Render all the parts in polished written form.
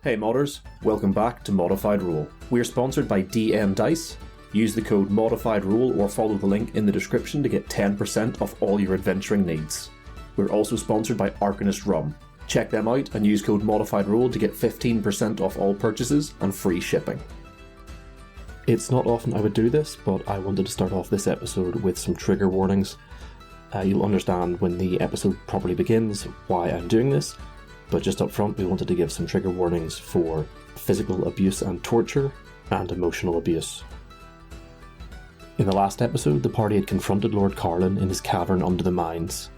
Hey modders, welcome back to ModifedRoll. We're sponsored by DM Dice. Use the code ModifedRoll or follow the link in the description to get 10% off all your adventuring needs. We're also sponsored by Arcanist Rum. Check them out and use code ModifedRoll to get 15% off all purchases and free shipping. It's not often I would do this, but I wanted to start off this episode with some trigger warnings. You'll understand when the episode properly begins why I'm doing this, but just up front we wanted to give some trigger warnings for physical abuse and torture and emotional abuse. In the last episode, the party had confronted Lord Carlin in his cavern under the mines.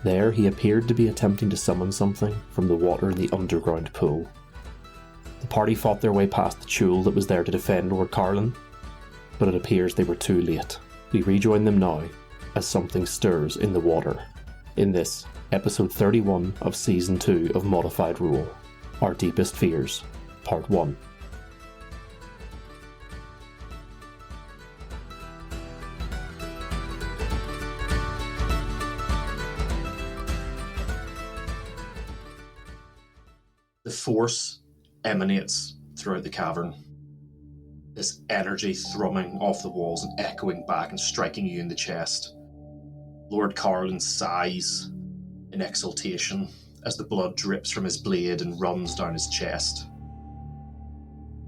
There, he appeared to be attempting to summon something from the water in the underground pool. The party fought their way past the Chul that was there to defend Lord Carlin, but it appears they were too late. We rejoin them now, as something stirs in the water. In this, episode 31 of season 2 of ModifedRoll, Our Deepest Fears, part 1. The force emanates throughout the cavern. This energy thrumming off the walls and echoing back and striking you in the chest. Lord Carlin sighs in exultation as the blood drips from his blade and runs down his chest.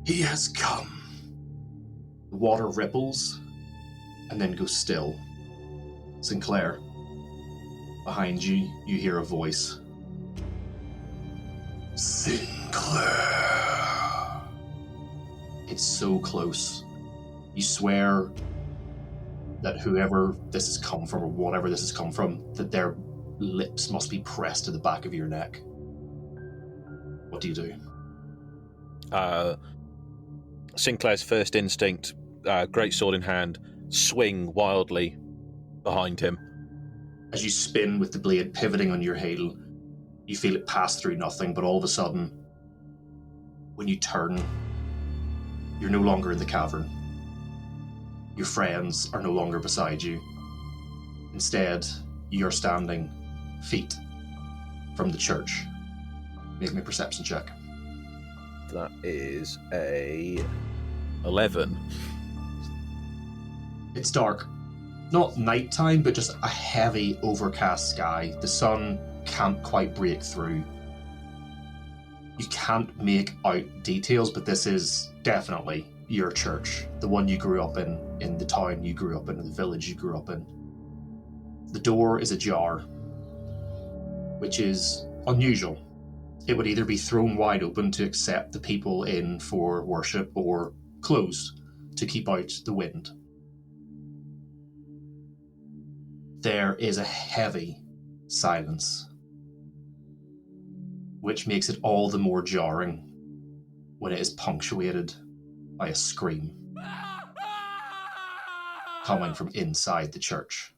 He has come. The water ripples and then goes still. Sinclair, behind you, you hear a voice. Sinclair. It's so close. You swear that whoever this has come from, or whatever this has come from, that their lips must be pressed to the back of your neck. What do you do? Sinclair's first instinct, great sword in hand, swing wildly behind him. As you spin with the blade pivoting on your heel, you feel it pass through nothing, but all of a sudden, when you turn, you're no longer in the cavern. Your friends are no longer beside you. Instead, you're standing feet from the church. Make me a perception check. That is a 11. It's dark. Not nighttime, but just a heavy, overcast sky. The sun can't quite break through. You can't make out details, but this is definitely your church, the one you grew up in the town you grew up in the village you grew up in. The door is ajar, which is unusual. It would either be thrown wide open to accept the people in for worship, or closed to keep out the wind. There is a heavy silence, which makes it all the more jarring when it is punctuated by a scream coming from inside the church.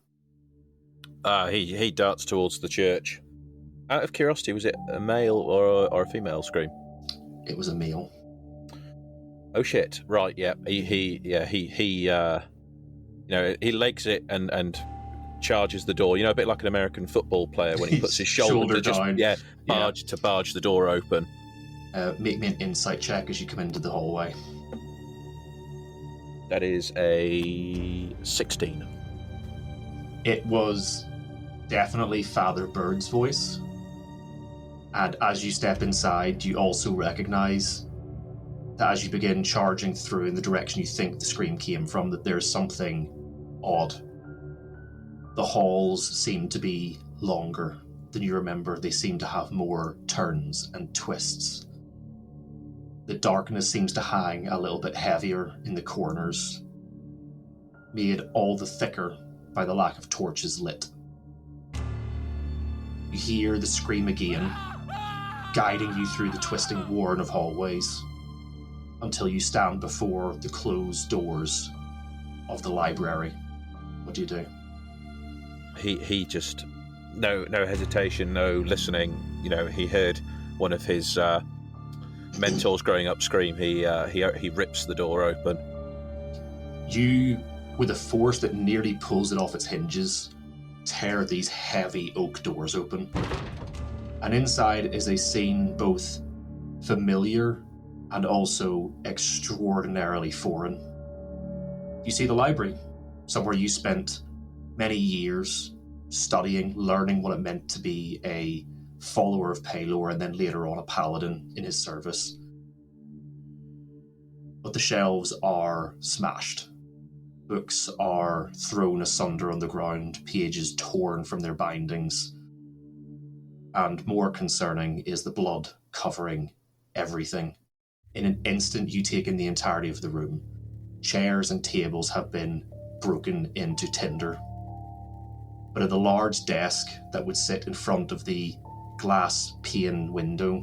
He darts towards the church. Out of curiosity, was it a male or a female scream? It was a male. Oh shit! Right, yeah. He legs it and charges the door. A bit like an American football player when he puts his shoulder down. To barge the door open. Make me an insight check as you come into the hallway. That is a 16. It was definitely Father Bird's voice. And as you step inside, you also recognize that as you begin charging through in the direction you think the scream came from, that there's something odd. The halls seem to be longer than you remember. They seem to have more turns and twists. The darkness seems to hang a little bit heavier in the corners, made all the thicker by the lack of torches lit. You hear the scream again, guiding you through the twisting warren of hallways, until you stand before the closed doors of the library. What do you do? He just, no hesitation, no listening. He heard one of his mentors growing up scream. He rips the door open. You, with a force that nearly pulls it off its hinges, tear these heavy oak doors open. And inside is a scene both familiar and also extraordinarily foreign. You see the library, somewhere you spent many years studying, learning what it meant to be a follower of Paylor and then later on a paladin in his service. But the shelves are smashed. Books are thrown asunder on the ground, pages torn from their bindings. And more concerning is the blood covering everything. In an instant, you take in the entirety of the room. Chairs and tables have been broken into tinder. But at the large desk that would sit in front of the glass pane window,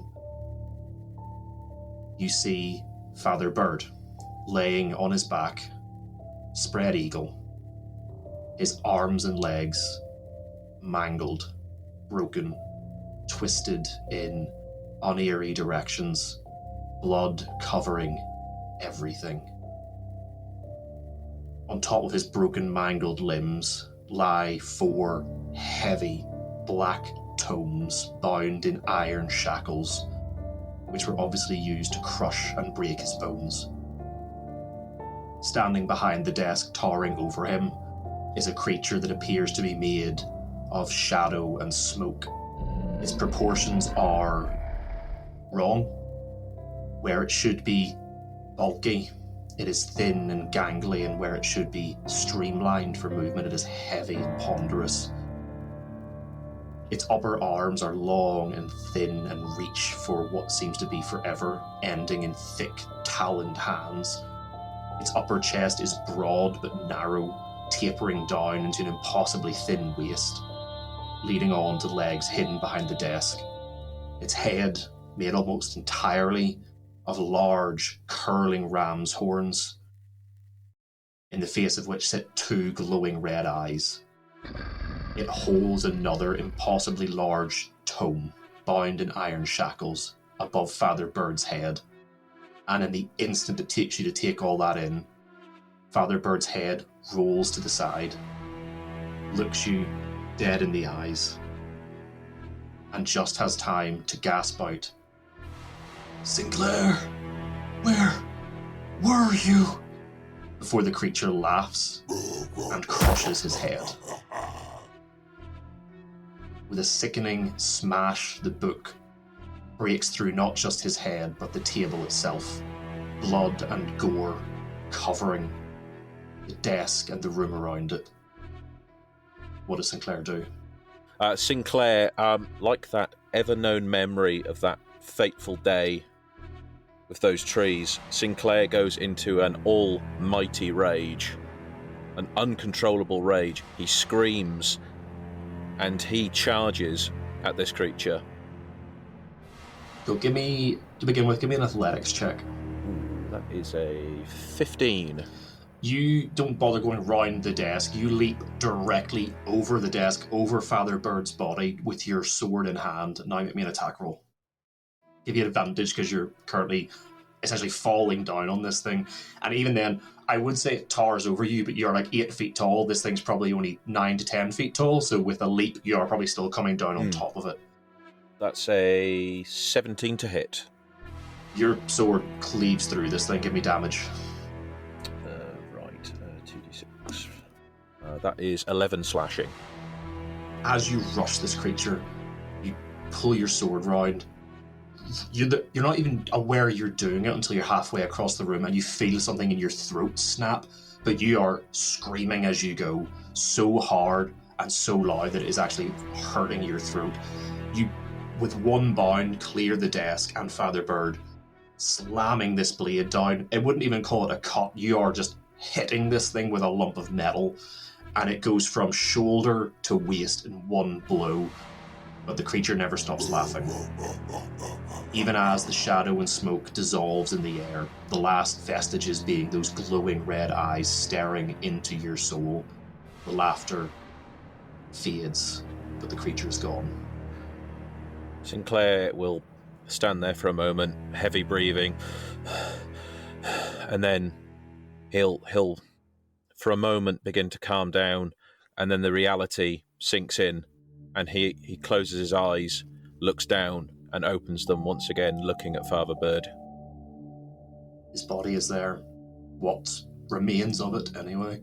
you see Father Bird laying on his back, spread eagle, his arms and legs mangled, broken, twisted in uneary directions, blood covering everything. On top of his broken, mangled limbs lie 4 heavy, black tomes bound in iron shackles, which were obviously used to crush and break his bones. Standing behind the desk, towering over him, is a creature that appears to be made of shadow and smoke. Its proportions are wrong. Where it should be bulky, it is thin and gangly, and where it should be streamlined for movement, it is heavy and ponderous. Its upper arms are long and thin and reach for what seems to be forever, ending in thick, taloned hands. Its upper chest is broad but narrow, tapering down into an impossibly thin waist, leading on to legs hidden behind the desk. Its head, made almost entirely of large, curling ram's horns, in the face of which sit 2 glowing red eyes. It holds another impossibly large tome, bound in iron shackles, above Father Bird's head. And in the instant it takes you to take all that in, Father Bird's head rolls to the side, looks you dead in the eyes, and just has time to gasp out, "Sinclair, where were you?" before the creature laughs and crushes his head. With a sickening smash, the book breaks through not just his head, but the table itself, blood and gore covering the desk and the room around it. What does Sinclair do? Sinclair, like that ever-known memory of that fateful day with those trees, Sinclair goes into an almighty rage, an uncontrollable rage. He screams and he charges at this creature. So give me an athletics check. That is a 15. You don't bother going round the desk. You leap directly over the desk, over Father Bird's body with your sword in hand. Now make me an attack roll. Give you an advantage because you're currently essentially falling down on this thing. And even then, I would say it towers over you, but you're like 8 feet tall. This thing's probably only 9 to 10 feet tall. So with a leap, you are probably still coming down on top of it. That's a 17 to hit. Your sword cleaves through this thing. Give me damage. 2d6. That is 11 slashing. As you rush this creature, you pull your sword round. You're not even aware you're doing it until you're halfway across the room and you feel something in your throat snap, but you are screaming as you go, so hard and so loud that it is actually hurting your throat. You, with one bound, clear the desk and Father Bird, slamming this blade down. I wouldn't even call it a cut. You are just hitting this thing with a lump of metal, and it goes from shoulder to waist in one blow. But the creature never stops laughing. Even as the shadow and smoke dissolves in the air, the last vestiges being those glowing red eyes staring into your soul, the laughter fades, but the creature is gone. Sinclair will stand there for a moment, heavy breathing, and then he'll for a moment begin to calm down, and then the reality sinks in, and he closes his eyes, looks down, and opens them once again, looking at Father Bird. His body is there. What remains of it, anyway.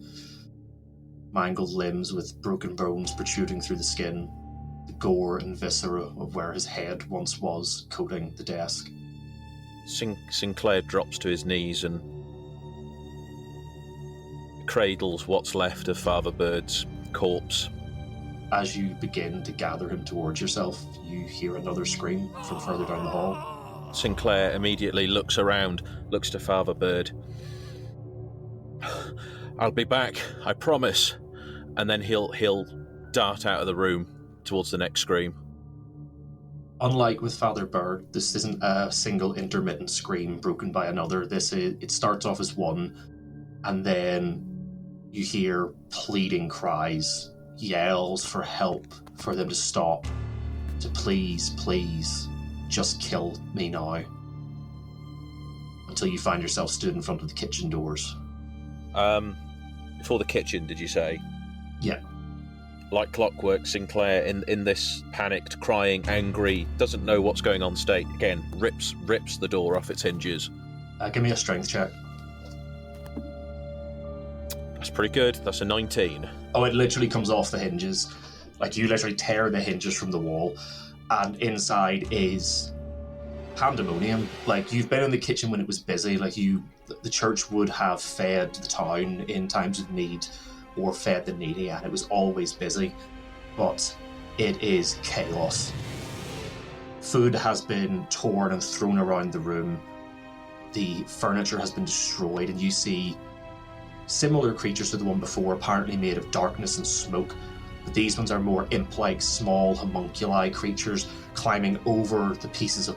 Mangled limbs with broken bones protruding through the skin. The gore and viscera of where his head once was coating the desk. Sinclair drops to his knees and cradles what's left of Father Bird's corpse. As you begin to gather him towards yourself, you hear another scream from further down the hall. Sinclair immediately looks around, looks to Father Bird. I'll be back, I promise. And then he'll dart out of the room towards the next scream. Unlike with Father Bird, this isn't a single intermittent scream broken by another. It starts off as one, and then you hear pleading cries, yells for help, for them to stop, to please, just kill me now. Until you find yourself stood in front of the kitchen doors. Before the kitchen, did you say? Yeah. Like clockwork, Sinclair, in this panicked, crying, angry, doesn't know what's going on state, again, rips the door off its hinges. Give me a strength check. That's pretty good. That's a 19. Oh, it literally comes off the hinges. Like, you literally tear the hinges from the wall, and inside is pandemonium. Like, you've been in the kitchen when it was busy. Like, the church would have fed the town in times of need, or fed the needy, and it was always busy. But it is chaos. Food has been torn and thrown around the room. The furniture has been destroyed, and you see similar creatures to the one before, apparently made of darkness and smoke. But these ones are more imp-like, small homunculi creatures climbing over the pieces of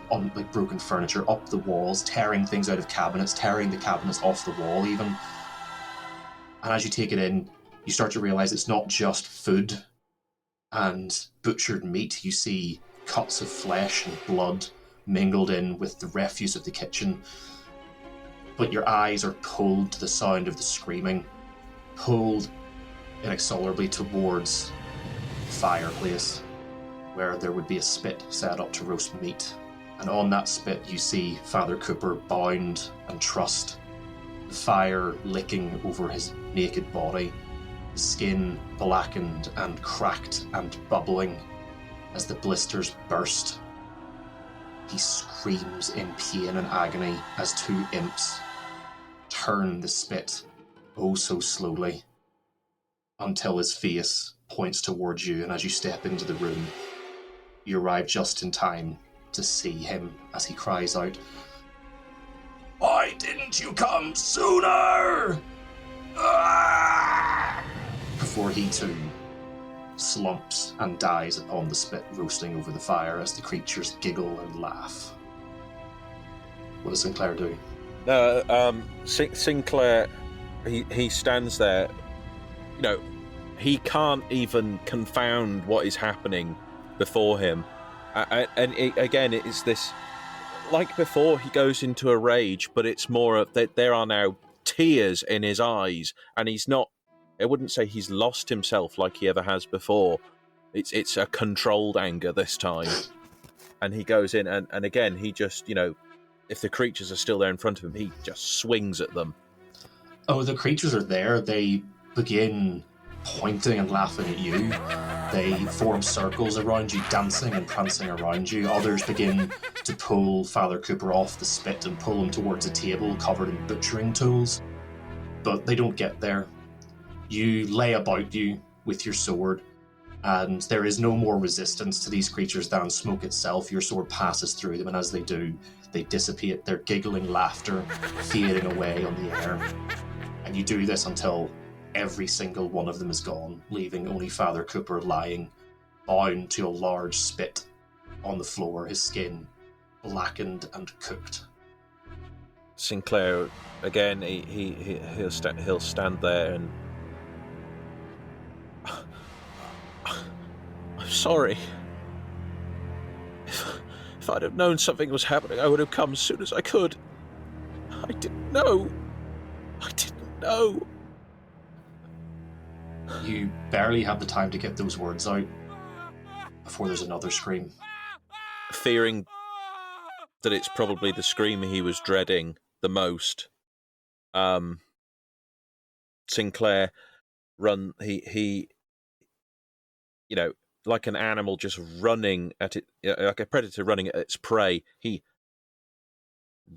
broken furniture, up the walls, tearing things out of cabinets, tearing the cabinets off the wall even. And as you take it in, you start to realise it's not just food and butchered meat. You see cuts of flesh and blood mingled in with the refuse of the kitchen. But your eyes are pulled to the sound of the screaming, pulled inexorably towards the fireplace, where there would be a spit set up to roast meat. And on that spit you see Father Cooper bound and trussed, the fire licking over his naked body, the skin blackened and cracked and bubbling as the blisters burst. He screams in pain and agony as two imps turn the spit oh so slowly until his face points towards you, and as you step into the room, you arrive just in time to see him as he cries out, "Why didn't you come sooner?" Ah! Before he too slumps and dies upon the spit roasting over the fire as the creatures giggle and laugh. What does Sinclair do? Sinclair, he stands there. You know, he can't even confound what is happening before him. Again, it is this, like before, he goes into a rage, but it's more of that there are now tears in his eyes, and he's not, I wouldn't say he's lost himself like he ever has before. It's a controlled anger this time. And he goes in, and again, he just, you know, if the creatures are still there in front of him, he just swings at them. Oh, the creatures are there. They begin pointing and laughing at you. They form circles around you, dancing and prancing around you. Others begin to pull Father Cooper off the spit and pull him towards a table covered in butchering tools. But they don't get there. You lay about you with your sword, and there is no more resistance to these creatures than smoke itself. Your sword passes through them, and as they do, they dissipate, their giggling laughter fading away on the air. And you do this until every single one of them is gone, leaving only Father Cooper lying, bound to a large spit on the floor, his skin blackened and cooked. Sinclair, again, he'll stand there and... I'm sorry. If I'd have known something was happening, I would have come as soon as I could. I didn't know. You barely have the time to get those words out before there's another scream. Fearing that it's probably the scream he was dreading, the most. Sinclair he like an animal just running at it, like a predator running at its prey. He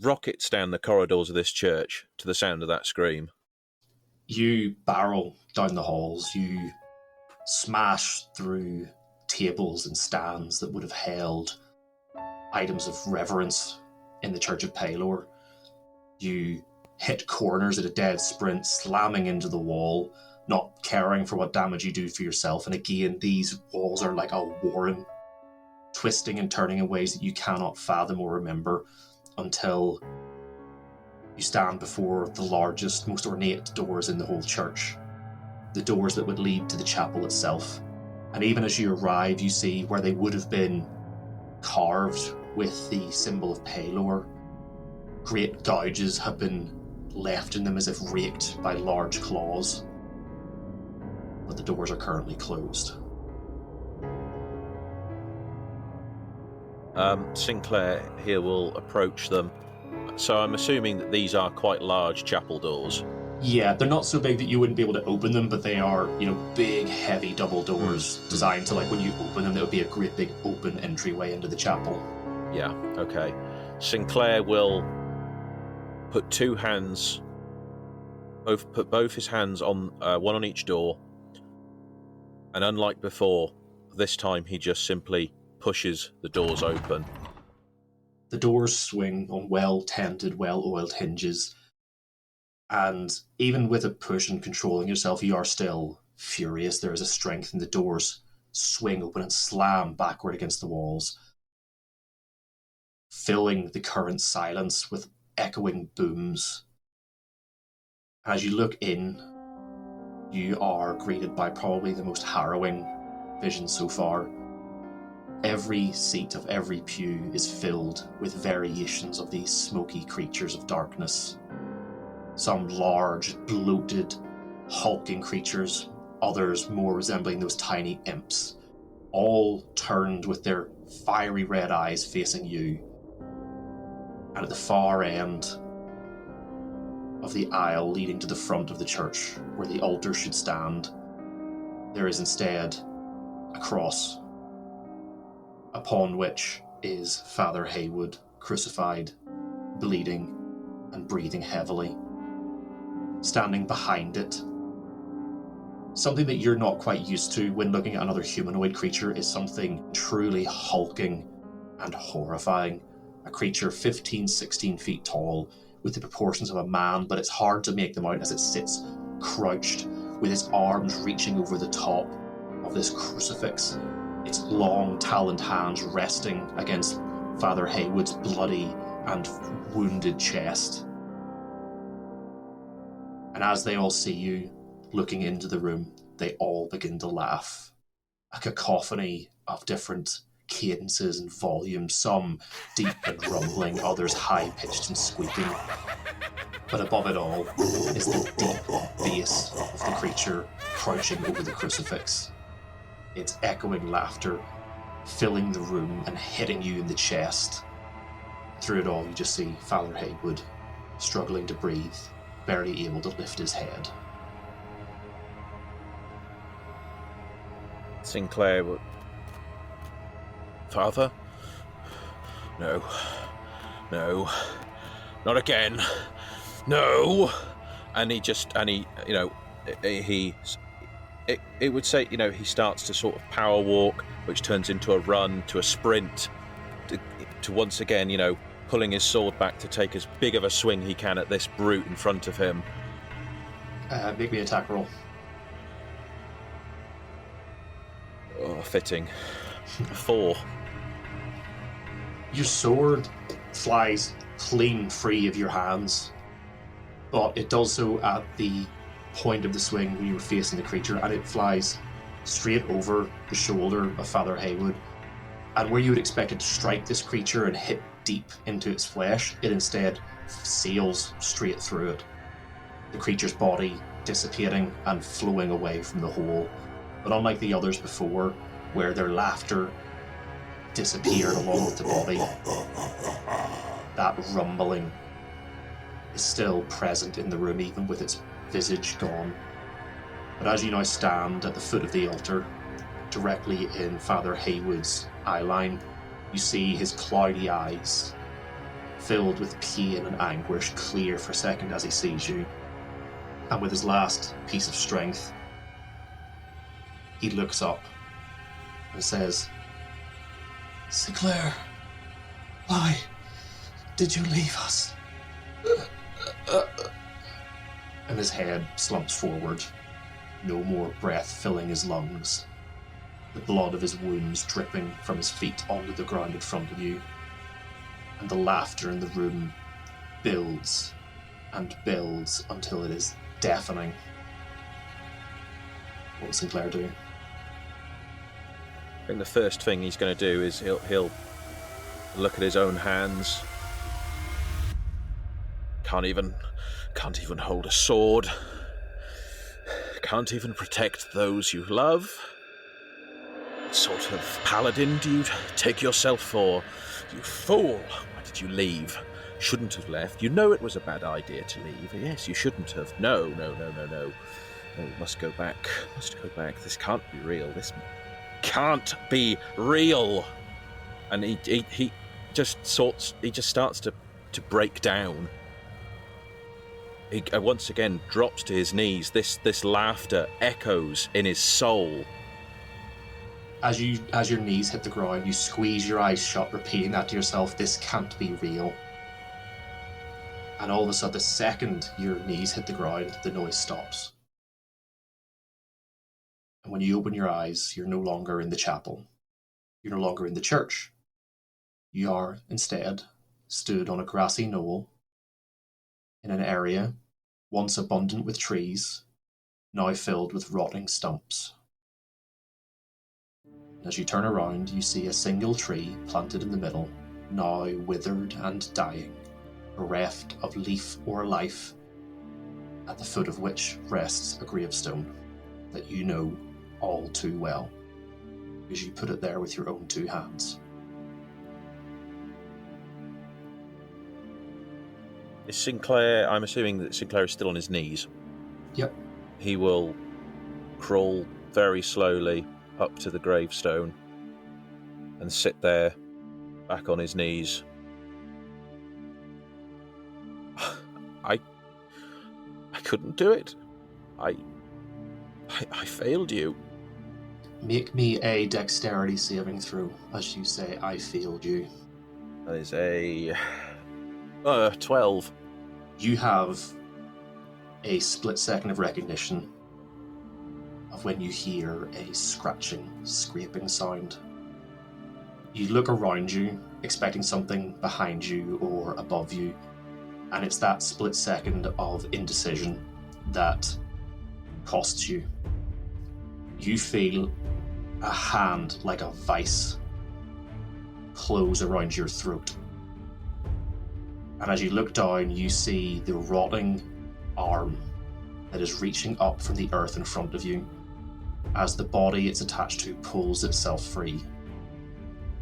rockets down the corridors of this church to the sound of that scream. You barrel down the halls. You smash through tables and stands that would have held items of reverence in the Church of Palor. You hit corners at a dead sprint, slamming into the wall, not caring for what damage you do for yourself. And again, these walls are like a warren, twisting and turning in ways that you cannot fathom or remember until you stand before the largest, most ornate doors in the whole church, the doors that would lead to the chapel itself. And even as you arrive, you see where they would have been carved with the symbol of Palor, great gouges have been left in them as if raked by large claws. But the doors are currently closed. Sinclair here will approach them. So I'm assuming that these are quite large chapel doors. Yeah, they're not so big that you wouldn't be able to open them, but they are, big, heavy double doors designed to, like, when you open them, there would be a great big open entryway into the chapel. Yeah, okay. Sinclair will put both his hands on one on each door, and unlike before, this time he just simply pushes the doors open. The doors swing on well-tended, well-oiled hinges, and even with a push and controlling yourself, you are still furious. There is a strength in the doors swing open and slam backward against the walls, filling the current silence with echoing booms. As you look in, you are greeted by probably the most harrowing vision so far. Every seat of every pew is filled with variations of these smoky creatures of darkness. Some large, bloated, hulking creatures, others more resembling those tiny imps, all turned with their fiery red eyes facing you. And at the far end of the aisle leading to the front of the church, where the altar should stand, there is instead a cross, upon which is Father Haywood, crucified, bleeding and breathing heavily. Standing behind it, something that you're not quite used to when looking at another humanoid creature is something truly hulking and horrifying. A creature 15, 16 feet tall, with the proportions of a man, but it's hard to make them out as it sits crouched, with its arms reaching over the top of this crucifix, its long taloned hands resting against Father Haywood's bloody and wounded chest. And as they all see you looking into the room, they all begin to laugh. A cacophony of different cadences and volumes, some deep and rumbling, others high-pitched and squeaking. But above it all is the deep bass of the creature crouching over the crucifix. Its echoing laughter filling the room and hitting you in the chest. Through it all, you just see Father Haywood struggling to breathe, barely able to lift his head. Sinclair would... Father? No. No. Not again. No! And he, it would say, he starts to sort of power walk, which turns into a run, to a sprint, to once again, pulling his sword back to take as big of a swing he can at this brute in front of him. Make me an attack roll. Oh, fitting. 4. Your sword flies clean free of your hands, but it does so at the point of the swing when you were facing the creature, and it flies straight over the shoulder of Father Haywood. And where you would expect it to strike this creature and hit deep into its flesh, it instead sails straight through it. The creature's body dissipating and flowing away from the hole. But unlike the others before, where their laughter disappeared along with the body, that rumbling is still present in the room, even with its visage gone. But as you now stand at the foot of the altar, directly in Father Haywood's eyeline, you see his cloudy eyes, filled with pain and anguish, clear for a second as he sees you. And with his last piece of strength, he looks up and says, "Sinclair, why did you leave us?" And his head slumps forward, no more breath filling his lungs, the blood of his wounds dripping from his feet onto the ground in front of you. And the laughter in the room builds and builds until it is deafening. What will Sinclair do? I think the first thing he's going to do is he'll look at his own hands. Can't even hold a sword. Can't even protect those you love. What sort of paladin do you take yourself for? You fool! Why did you leave? Shouldn't have left. You know it was a bad idea to leave. Yes, you shouldn't have. No. No, must go back. This can't be real. This can't be real. And he just starts to break down. He once again drops to his knees. This laughter echoes in his soul. As your knees hit the ground, you squeeze your eyes shut, repeating that to yourself, "This can't be real." And all of a sudden, the second your knees hit the ground, the noise stops. And when you open your eyes, you're no longer in the chapel. You're no longer in the church. You are, instead, stood on a grassy knoll in an area once abundant with trees, now filled with rotting stumps. As you turn around, you see a single tree planted in the middle, now withered and dying, bereft of leaf or life, at the foot of which rests a gravestone that you know all too well, because you put it there with your own two hands. Is Sinclair... I'm assuming that Sinclair is still on his knees. Yep. He will crawl very slowly up to the gravestone and sit there, back on his knees. I couldn't do it. I failed you. Make me a dexterity saving throw as you say, "I failed you." That is a 12. You have a split second of recognition of when you hear a scratching, scraping sound. You look around you, expecting something behind you or above you, and it's that split second of indecision that costs you. You feel a hand like a vice close around your throat. And as you look down, you see the rotting arm that is reaching up from the earth in front of you. As the body it's attached to pulls itself free,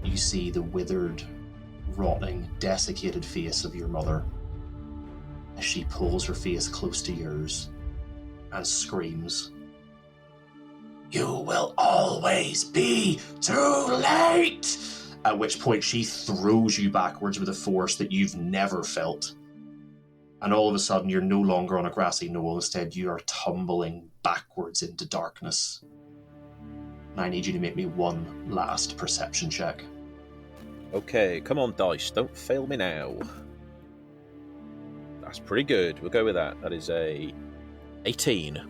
you see the withered, rotting, desiccated face of your mother as she pulls her face close to yours and screams, "You will always be too late!" At which point she throws you backwards with a force that you've never felt. And all of a sudden you're no longer on a grassy knoll, instead you are tumbling backwards into darkness. And I need you to make me one last perception check. Okay, come on, dice, don't fail me now. That's pretty good, we'll go with that. That is a 18.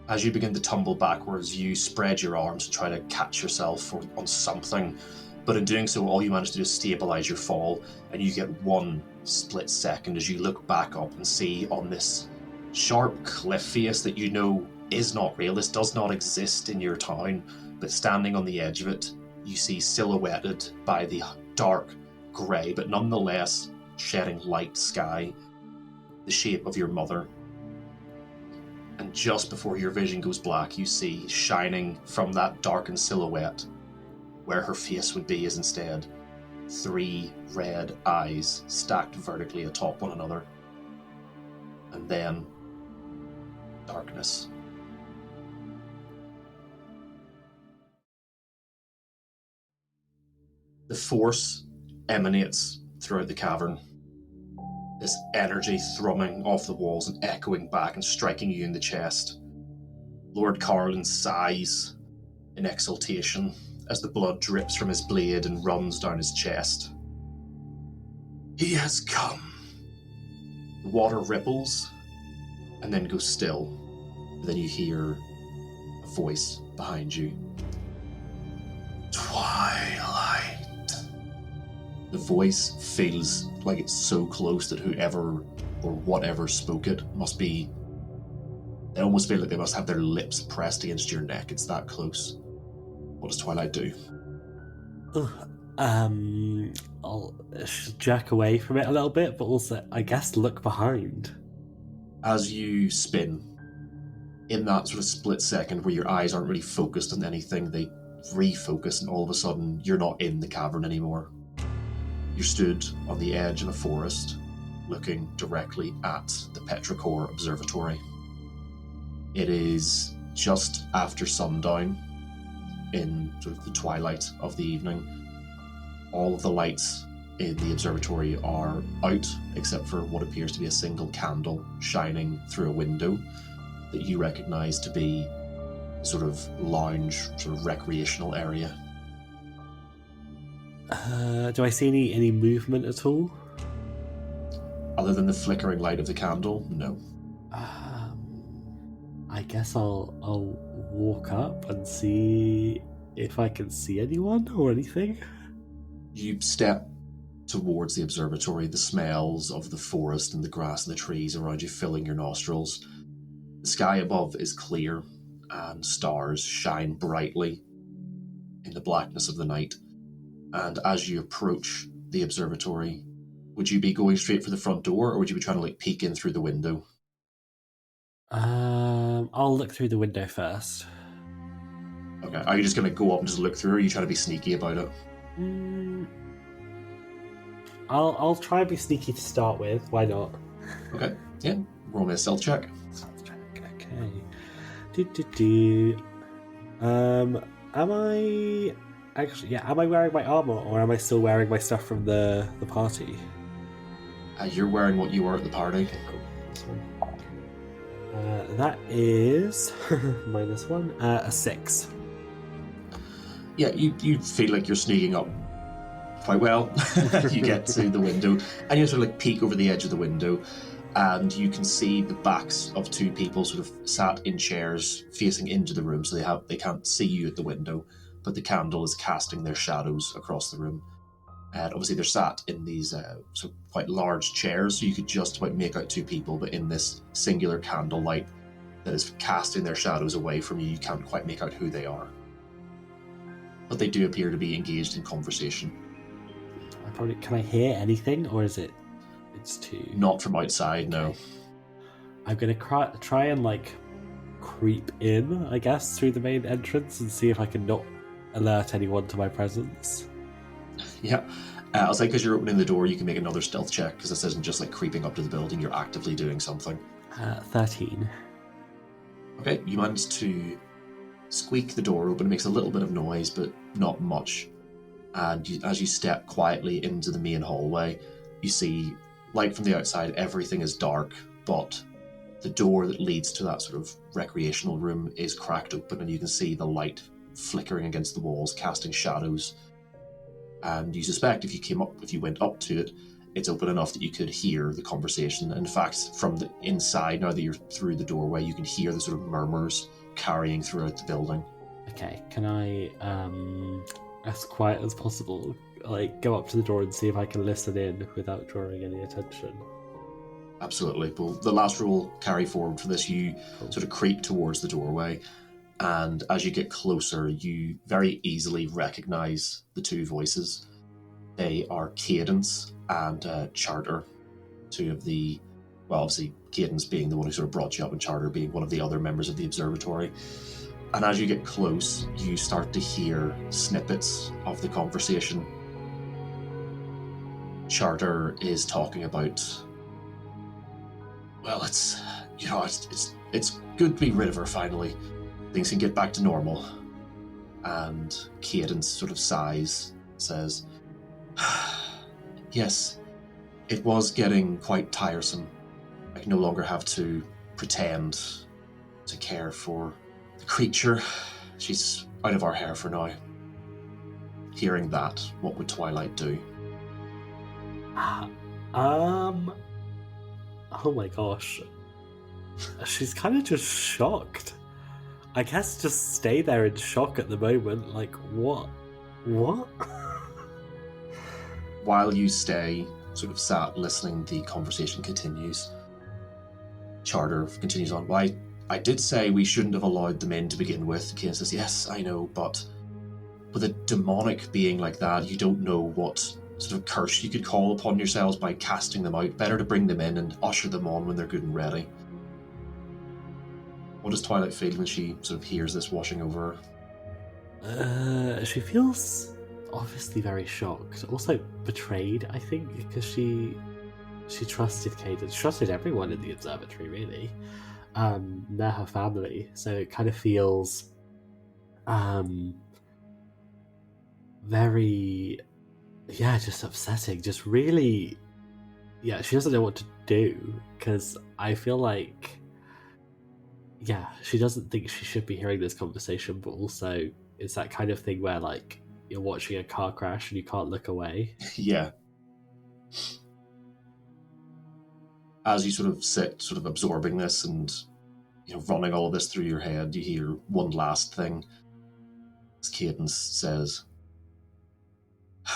As you begin to tumble backwards, you spread your arms to try to catch yourself on something, but in doing so, all you manage to do is stabilize your fall, and you get one split second as you look back up and see on this sharp cliff face that you know is not real, this does not exist in your town, but standing on the edge of it, you see silhouetted by the dark grey, but nonetheless shedding light sky, the shape of your mother. And just before your vision goes black, you see shining from that darkened silhouette, where her face would be, is instead 3 red eyes stacked vertically atop one another. and then darkness. The force emanates throughout the cavern. This energy thrumming off the walls and echoing back and striking you in the chest. Lord Carlin sighs in exultation as the blood drips from his blade and runs down his chest. He has come. The water ripples and then goes still. And then you hear a voice behind you. Twilight. The voice feels like it's so close that whoever or whatever spoke it must be... They almost feel like they must have their lips pressed against your neck. It's that close. What does Twilight do? I'll jerk away from it a little bit, but also, I guess, look behind. As you spin, in that sort of split second where your eyes aren't really focused on anything, they refocus, and all of a sudden, you're not in the cavern anymore. You're stood on the edge of a forest, looking directly at the Petrichor Observatory. It is just after sundown, in sort of the twilight of the evening. All of the lights in the observatory are out, except for what appears to be a single candle shining through a window that you recognise to be a sort of lounge, sort of recreational area. Do I see any movement at all? Other than the flickering light of the candle, no. I guess I'll walk up and see if I can see anyone or anything. You step towards the observatory, the smells of the forest and the grass and the trees around you filling your nostrils. The sky above is clear, and stars shine brightly in the blackness of the night. And as you approach the observatory, would you be going straight for the front door, or would you be trying to peek in through the window? I'll look through the window first. Okay, are you just going to go up and just look through, or are you trying to be sneaky about it? I'll try and be sneaky to start with. Why not? Okay, yeah. Roll me a stealth check. Stealth check. Okay. Am I actually? Yeah. Am I wearing my armor, or am I still wearing my stuff from the party? You're wearing what you were at the party. Okay, cool. This one. That is -1, a 6. Yeah, you feel like you're sneaking up quite well. You get to the window, and you sort of peek over the edge of the window, and you can see the backs of two people sort of sat in chairs facing into the room, so they can't see you at the window, but the candle is casting their shadows across the room. And obviously they're sat in these sort of quite large chairs, so you could just about make out two people, but in this singular candlelight that is casting their shadows away from you, you can't quite make out who they are. But they do appear to be engaged in conversation. Can I hear anything, or is it's too... Not from outside, no. I'm going to try and creep in, I guess, through the main entrance and see if I can not alert anyone to my presence. Yeah. I'll say because you're opening the door, you can make another stealth check, because this isn't just creeping up to the building, you're actively doing something. 13. Okay, you manage to squeak the door open. It makes a little bit of noise, but not much. And as you step quietly into the main hallway, you see, light from the outside, everything is dark, but the door that leads to that sort of recreational room is cracked open, and you can see the light flickering against the walls, casting shadows. And you suspect if you went up to it, it's open enough that you could hear the conversation. In fact, from the inside, now that you're through the doorway, you can hear the sort of murmurs carrying throughout the building. Okay, can I, as quiet as possible, go up to the door and see if I can listen in without drawing any attention? Absolutely. Well, the last roll carry forward for this, you sort of creep towards the doorway, and as you get closer, you very easily recognise the two voices. They are Cadence and Charter, two of the... Well, obviously, Cadence being the one who sort of brought you up, and Charter being one of the other members of the observatory. And as you get close, you start to hear snippets of the conversation. Charter is talking about Well, it's good to be rid of her finally. Things can get back to normal. And Cadence sort of sighs, says, yes, it was getting quite tiresome. I can no longer have to pretend to care for the creature. She's out of our hair for now. Hearing that, what would Twilight do? Oh my gosh. She's kind of just shocked. I guess just stay there in shock at the moment. Like, what? What? While you stay, sort of sat listening, the conversation continues. Charter continues on. Why, I did say we shouldn't have allowed them in to begin with. Kane says, yes, I know, but with a demonic being like that, you don't know what sort of curse you could call upon yourselves by casting them out. Better to bring them in and usher them on when they're good and ready. What does Twilight feel when she sort of hears this washing over her? She feels obviously very shocked. Also betrayed, I think, because she trusted Cadence, trusted everyone in the observatory, really. They're her family, so it kind of feels very, just upsetting. Just really, she doesn't know what to do, because I feel like, she doesn't think she should be hearing this conversation, but also it's that kind of thing where, like, you're watching a car crash and you can't look away. Yeah. As you sort of sit, sort of absorbing this and, running all of this through your head, you hear one last thing. As Cadence says,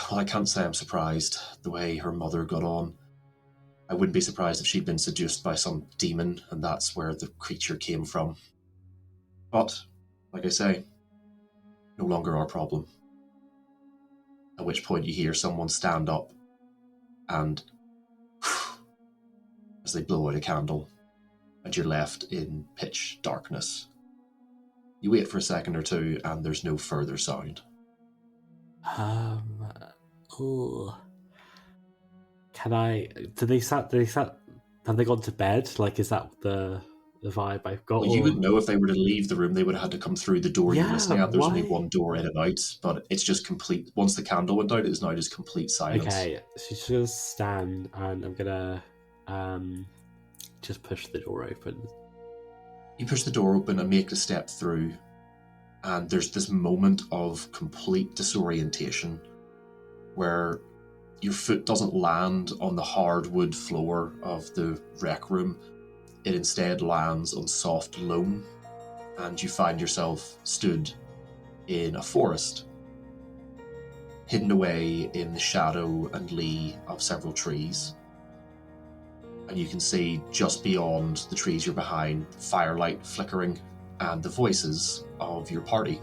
well, I can't say I'm surprised the way her mother got on. I wouldn't be surprised if she'd been seduced by some demon, and that's where the creature came from. But, like I say, no longer our problem. At which point you hear someone stand up, and as they blow out a candle, and you're left in pitch darkness. You wait for a second or two, and there's no further sound. Can I? Have they gone to bed? Like, is that the vibe I've got? Well, you would know if they were to leave the room, they would have had to come through the door you're listening at. There's only one door in and out, but it's just complete. Once the candle went out, it is now just complete silence. Okay, she's gonna stand, and I'm gonna just push the door open. You push the door open and make a step through, and there's this moment of complete disorientation where your foot doesn't land on the hardwood floor of the rec room. It instead lands on soft loam, and you find yourself stood in a forest, hidden away in the shadow and lee of several trees. And you can see just beyond the trees you're behind, firelight flickering, and the voices of your party.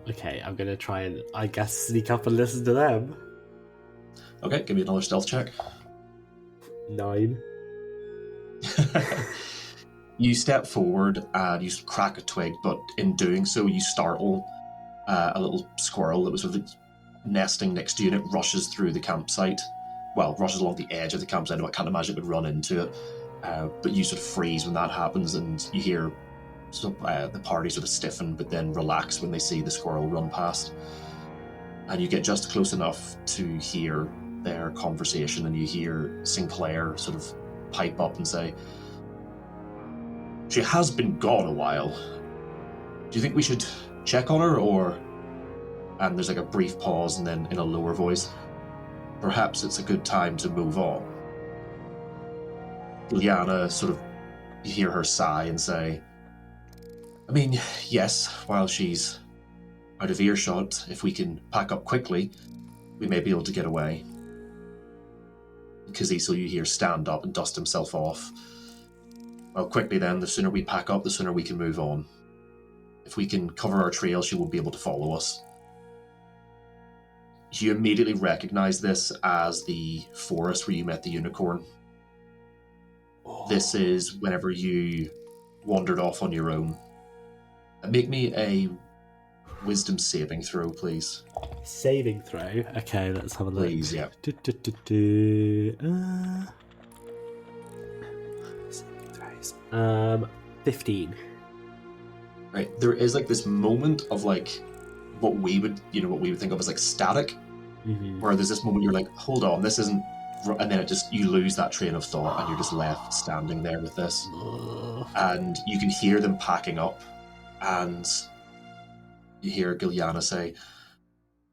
Okay, I'm gonna try and, I guess, sneak up and listen to them. Okay, give me another stealth check. 9. You step forward and you crack a twig, but in doing so, you startle a little squirrel that was sort of nesting next to you, and it rushes through the campsite. Well, rushes along the edge of the campsite. I can't imagine it would run into it. But you sort of freeze when that happens, and you hear the party sort of stiffen, but then relax when they see the squirrel run past. And you get just close enough to hear their conversation, and you hear Sinclair sort of pipe up and say, "She has been gone a while. Do you think we should check on her, or..." And there's like a brief pause, and then in a lower voice, "Perhaps it's a good time to move on." Liana sort of, you hear her sigh and say, "I mean, yes, while she's out of earshot, if we can pack up quickly, we may be able to get away." Kaziso, you hear, stand up and dust himself off. "Well, quickly then, the sooner we pack up, the sooner we can move on. If we can cover our trail, she won't be able to follow us." You immediately recognize this as the forest where you met the unicorn. This is whenever you wandered off on your own. Make me a wisdom saving throw, please. Saving throw. Okay, let's have a look. Please, yeah. Saving throws. 15. Right. There is like this moment of like what we would think of as like static, where there's this moment you're like, hold on, this isn't, and then you lose that train of thought and you're just left standing there with this, and you can hear them packing up, and you hear Giuliana say,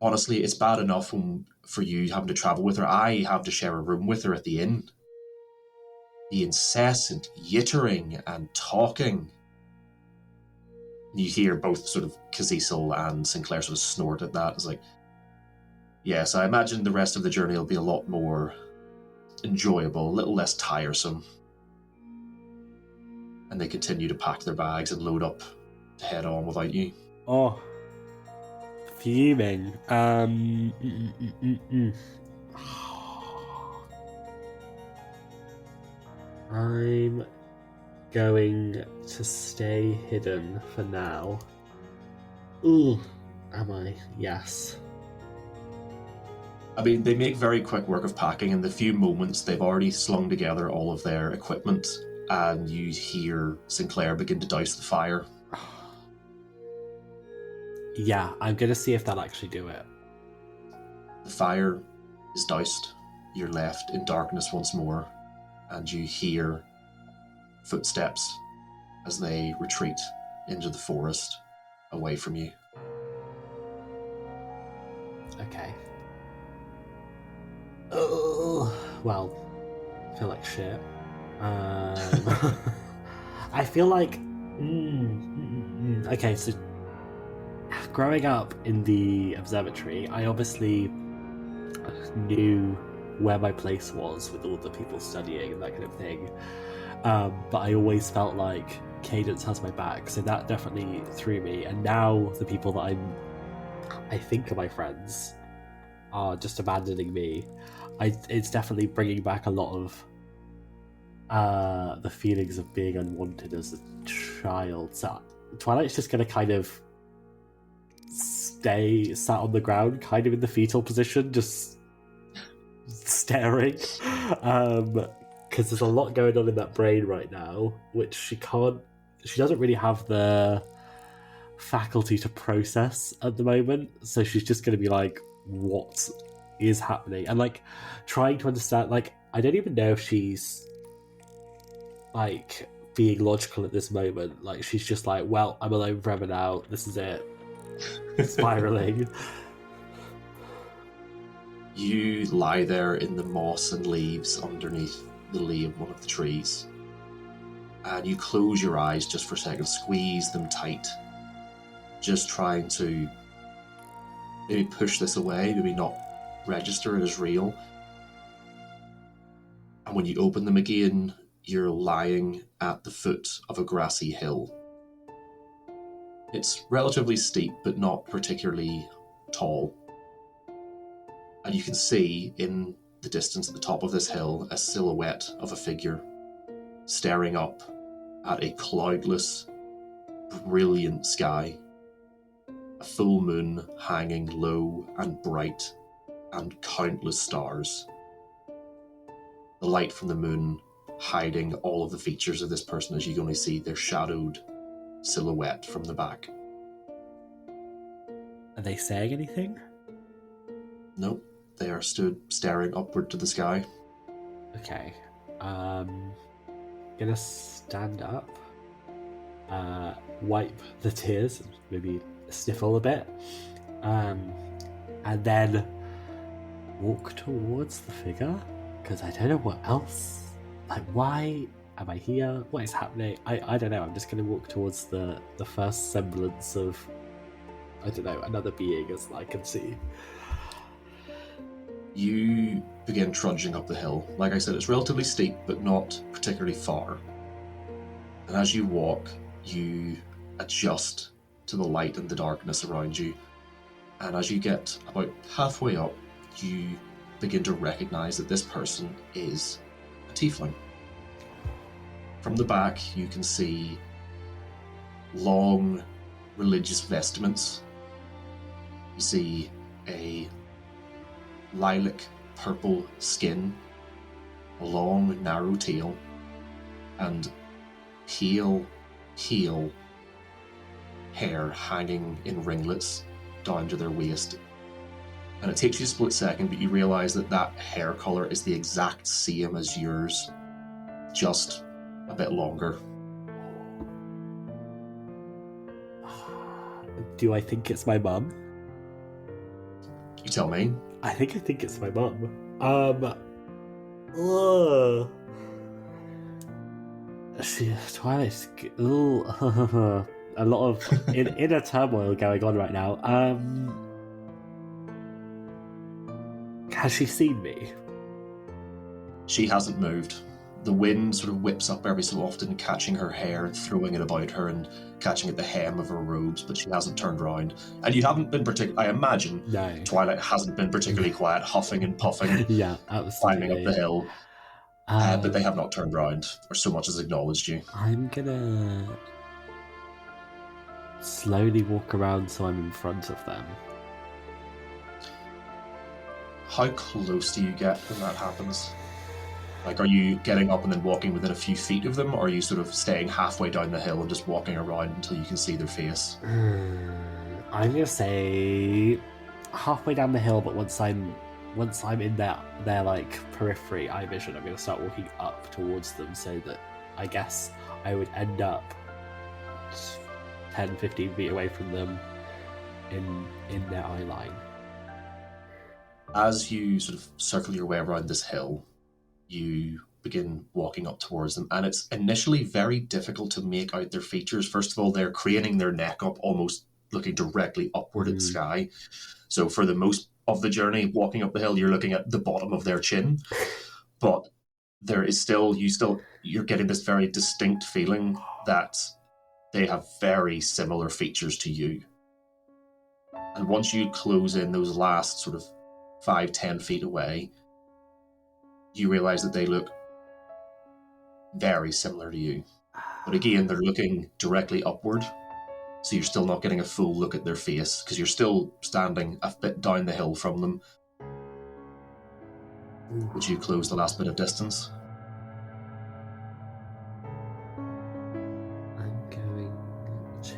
honestly, it's bad enough for you having to travel with her. I have to share a room with her at the inn. The incessant yittering and talking. You hear both sort of Cecil and Sinclair sort of snort at that. It's like, yes, I imagine the rest of the journey will be a lot more enjoyable, a little less tiresome. And they continue to pack their bags and load up to head on without you. Oh. Fuming. I'm going to stay hidden for now. Ooh, am I? Yes. I mean, they make very quick work of packing. In the few moments, they've already slung together all of their equipment, and you hear Sinclair begin to douse the fire. Yeah, I'm going to see if that'll actually do it. The fire is doused. You're left in darkness once more, and you hear footsteps as they retreat into the forest away from you. Okay. Oh, well, I feel like shit. I feel like... Okay, so growing up in the observatory, I obviously knew where my place was with all the people studying and that kind of thing. But I always felt like Cadence has my back, so that definitely threw me. And now the people that I think are my friends are just abandoning me. It's definitely bringing back a lot of the feelings of being unwanted as a child. So Twilight's just going to kind of stay sat on the ground, kind of in the fetal position, just staring. Because there's a lot going on in that brain right now, which she doesn't really have the faculty to process at the moment. So she's just going to be like, what is happening? And like trying to understand, like, I don't even know if she's like being logical at this moment. Like, she's just like, well, I'm alone forever now. This is it. Spiraling. You lie there in the moss and leaves underneath the lee of one of the trees, and you close your eyes just for a second, squeeze them tight, just trying to maybe push this away, maybe not register it as real. And when you open them again, you're lying at the foot of a grassy hill. It's relatively steep, but not particularly tall. And you can see in the distance at the top of this hill a silhouette of a figure staring up at a cloudless, brilliant sky. A full moon hanging low and bright, and countless stars. The light from the moon hiding all of the features of this person as you can only see their shadowed silhouette from the back. Are they saying anything? Nope, they are stood staring upward to the sky. Okay. Gonna stand up, wipe the tears, maybe sniffle a bit, and then walk towards the figure, because I don't know what else. Like, why am I here? What is happening? I don't know. I'm just gonna walk towards the first semblance of, I don't know, another being as I can see. You begin trudging up the hill. Like I said, it's relatively steep, but not particularly far. And as you walk, you adjust to the light and the darkness around you. And as you get about halfway up, you begin to recognize that this person is a tiefling. From the back, you can see long religious vestments You see a lilac purple skin, a long, narrow tail, and pale hair hanging in ringlets down to their waist. And it takes you a split second, but you realize that that hair color is the exact same as yours, just a bit longer. Do I think it's my mum? You tell me. I think it's my mum. Twilight's a lot of inner turmoil going on right now. Has she seen me? She hasn't moved. The wind sort of whips up every so often, catching her hair and throwing it about her and catching at the hem of her robes, but she hasn't turned around. And you haven't been I imagine No. Twilight hasn't been particularly quiet, huffing and puffing, Yeah, absolutely. climbing up the hill. But they have not turned around, or so much as acknowledged you. I'm gonna slowly walk around so I'm in front of them. How close do you get when that happens? Like, are you getting up and then walking within a few feet of them, or are you sort of staying halfway down the hill and just walking around until you can see their face? I'm gonna say halfway down the hill, but once I'm in their like periphery eye vision, I'm gonna start walking up towards them, so that I guess I would end up 10-15 feet away from them in their eye line. As you sort of circle your way around this hill, you begin walking up towards them, and it's initially very difficult to make out their features. First of all, they're craning their neck up, almost looking directly upward at the sky. So for the most of the journey, walking up the hill, you're looking at the bottom of their chin. But there is you're getting this very distinct feeling that they have very similar features to you. And once you close in those last sort of 5-10 feet away, you realize that they look very similar to you. But again, they're looking directly upward, so you're still not getting a full look at their face, because you're still standing a bit down the hill from them. Would you close the last bit of distance? I'm going to...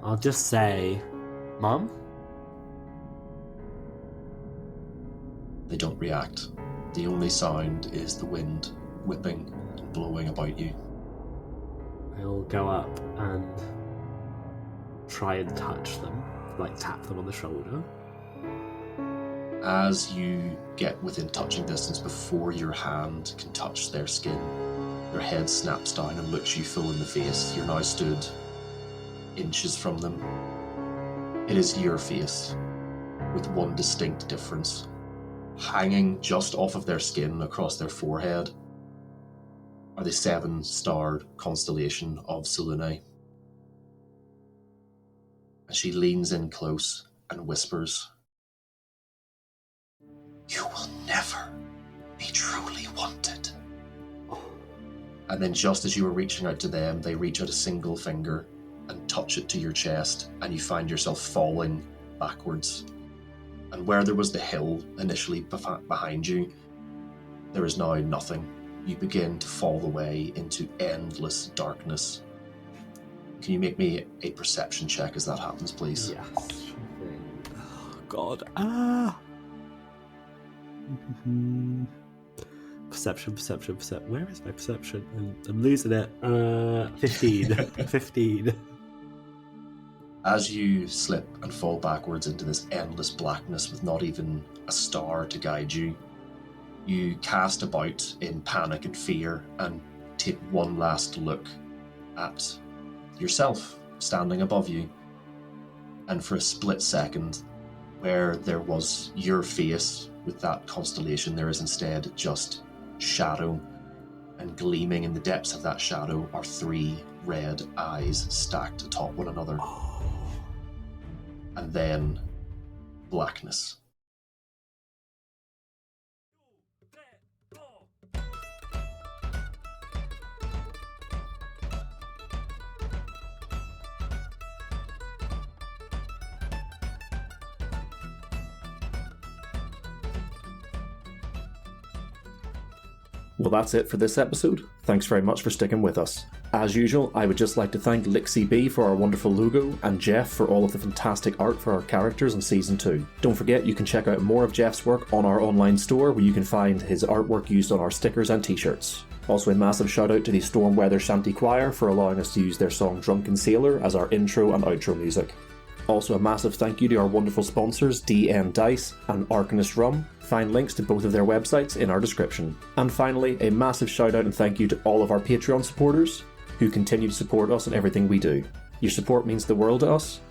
I'll just say, Mum? They don't react. The only sound is the wind whipping and blowing about you. I'll go up and try and touch them, like tap them on the shoulder. As you get within touching distance before your hand can touch their skin, their head snaps down and looks you full in the face. You're now stood inches from them. It is your face, with one distinct difference. Hanging just off of their skin across their forehead are the 7-starred constellation of Selene. And she leans in close and whispers, "You will never be truly wanted." And then just as you were reaching out to them, they reach out a single finger and touch it to your chest, and you find yourself falling backwards. And where there was the hill initially behind you, there is now nothing. You begin to fall away into endless darkness. Can you make me a perception check as that happens, please? Yes. Oh, God. Perception. Where is my perception? I'm losing it. 15. 15. As you slip and fall backwards into this endless blackness with not even a star to guide you, you cast about in panic and fear and take one last look at yourself standing above you. And for a split second, where there was your face with that constellation, there is instead just shadow, and gleaming in the depths of that shadow are 3 red eyes stacked atop one another. And then blackness. Well, that's it for this episode. Thanks very much for sticking with us. As usual, I would just like to thank Lixie B for our wonderful logo, and Jeff for all of the fantastic art for our characters in Season 2. Don't forget, you can check out more of Jeff's work on our online store, where you can find his artwork used on our stickers and t-shirts. Also, a massive shout out to the Stormweather Shanty Choir for allowing us to use their song Drunken Sailor as our intro and outro music. Also, a massive thank you to our wonderful sponsors DM Dice and Arcanist Rum. Find links to both of their websites in our description. And finally, a massive shout out and thank you to all of our Patreon supporters who continue to support us in everything we do. Your support means the world to us,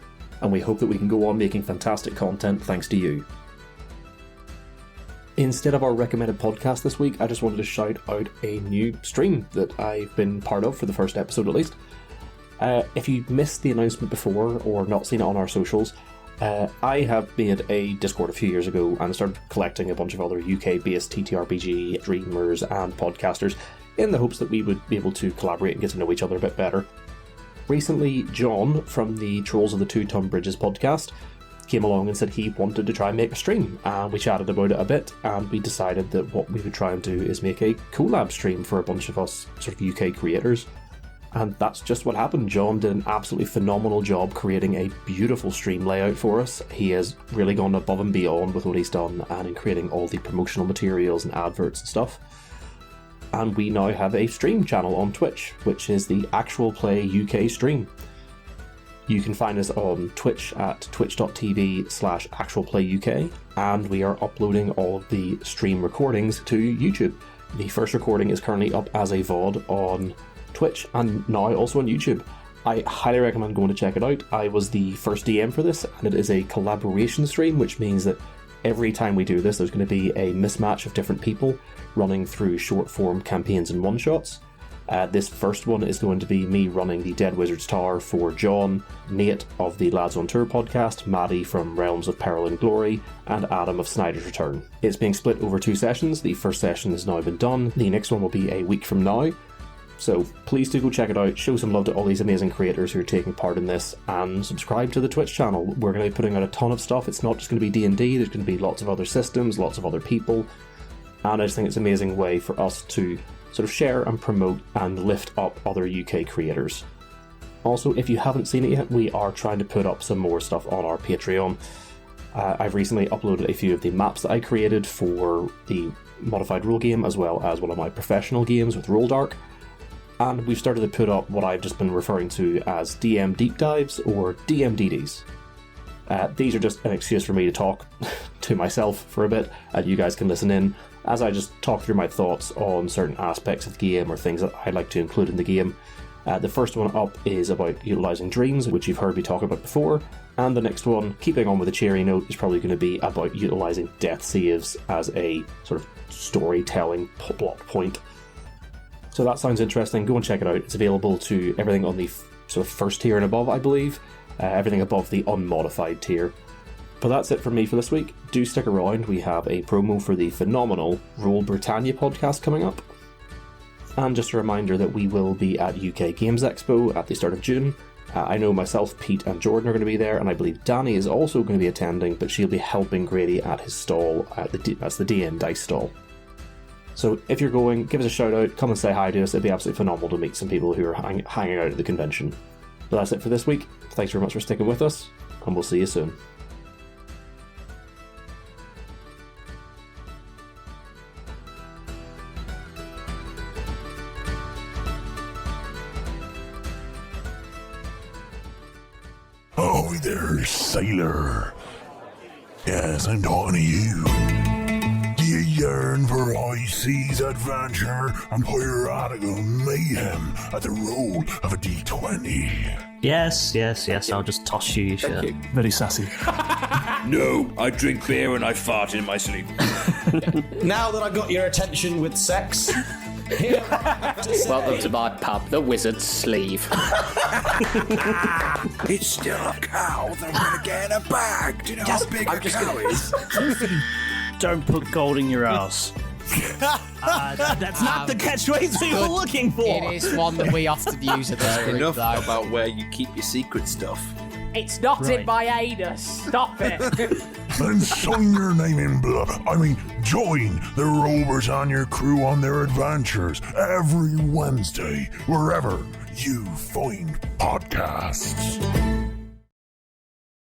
and we hope that we can go on making fantastic content thanks to you. Instead of our recommended podcast this week, I just wanted to shout out a new stream that I've been part of for the first episode at least. If you missed the announcement before or not seen it on our socials, I have made a Discord a few years ago and started collecting a bunch of other UK-based TTRPG streamers and podcasters in the hopes that we would be able to collaborate and get to know each other a bit better. Recently, John from the Trolls of the Two Ton Bridges podcast came along and said he wanted to try and make a stream, and we chatted about it a bit, and we decided that what we would try and do is make a collab stream for a bunch of us sort of UK creators. And that's just what happened. John did an absolutely phenomenal job creating a beautiful stream layout for us. He has really gone above and beyond with what he's done and in creating all the promotional materials and adverts and stuff. And we now have a stream channel on Twitch, which is the Actual Play UK stream. You can find us on Twitch at twitch.tv/actualplayuk, and we are uploading all of the stream recordings to YouTube. The first recording is currently up as a VOD on Twitch and now also on YouTube. I highly recommend going to check it out. I was the first DM for this, and it is a collaboration stream, which means that every time we do this, there's going to be a mismatch of different people running through short form campaigns and one shots. This first one is going to be me running the Dead Wizard's Tower for John, Nate of the Lads on Tour podcast, Maddie from Realms of Peril and Glory, and Adam of Snyder's Return. It's being split over 2 sessions. The first session has now been done. The next one will be a week from now. So please do go check it out, show some love to all these amazing creators who are taking part in this, and subscribe to the Twitch channel. We're going to be putting out a ton of stuff. It's not just going to be D&D, there's going to be lots of other systems, lots of other people, and I just think it's an amazing way for us to sort of share and promote and lift up other UK creators. Also, if you haven't seen it yet, we are trying to put up some more stuff on our Patreon. I've recently uploaded a few of the maps that I created for the Modified Roll game, as well as one of my professional games with Rolldark. And we've started to put up what I've just been referring to as DM Deep Dives or DMDDs. These are just an excuse for me to talk to myself for a bit, and you guys can listen in as I just talk through my thoughts on certain aspects of the game or things that I'd like to include in the game. The first one up is about utilising dreams, which you've heard me talk about before, and the next one, keeping on with a cheery note, is probably going to be about utilising death saves as a sort of storytelling plot point. So that sounds interesting. Go and check it out. It's available to everything on the sort of first tier and above, I believe. Everything above the unmodified tier. But that's it from me for this week. Do stick around. We have a promo for the phenomenal Roll Britannia podcast coming up. And just a reminder that we will be at UK Games Expo at the start of June. I know myself, Pete and Jordan are going to be there, and I believe Danny is also going to be attending, but she'll be helping Grady at his stall. That's the DM Dice stall. So if you're going, give us a shout out, come and say hi to us. It'd be absolutely phenomenal to meet some people who are hanging out at the convention. But that's it for this week. Thanks very much for sticking with us, and we'll see you soon. Oh, there, sailor. Yes, I'm talking to you. Do you yearn for high seas adventure and piratical mayhem at the roll of a D20? Yes, I'll just toss you your shirt. Very sassy. No, I drink beer and I fart in my sleep. Now that I got your attention with sex, here I have to say... Welcome to my pub, the Wizard's Sleeve. It's still a cow that I'm gonna get in a bag. Do you know how big a cow is? Don't put gold in your ass. That's not the catchphrase we were looking for. It is one that we often use at this group, Enough though. about where you keep your secret stuff. It's not in Right. my anus. Stop it. Then sign your name in blood. Join the Rovers and your crew on their adventures every Wednesday, wherever you find podcasts.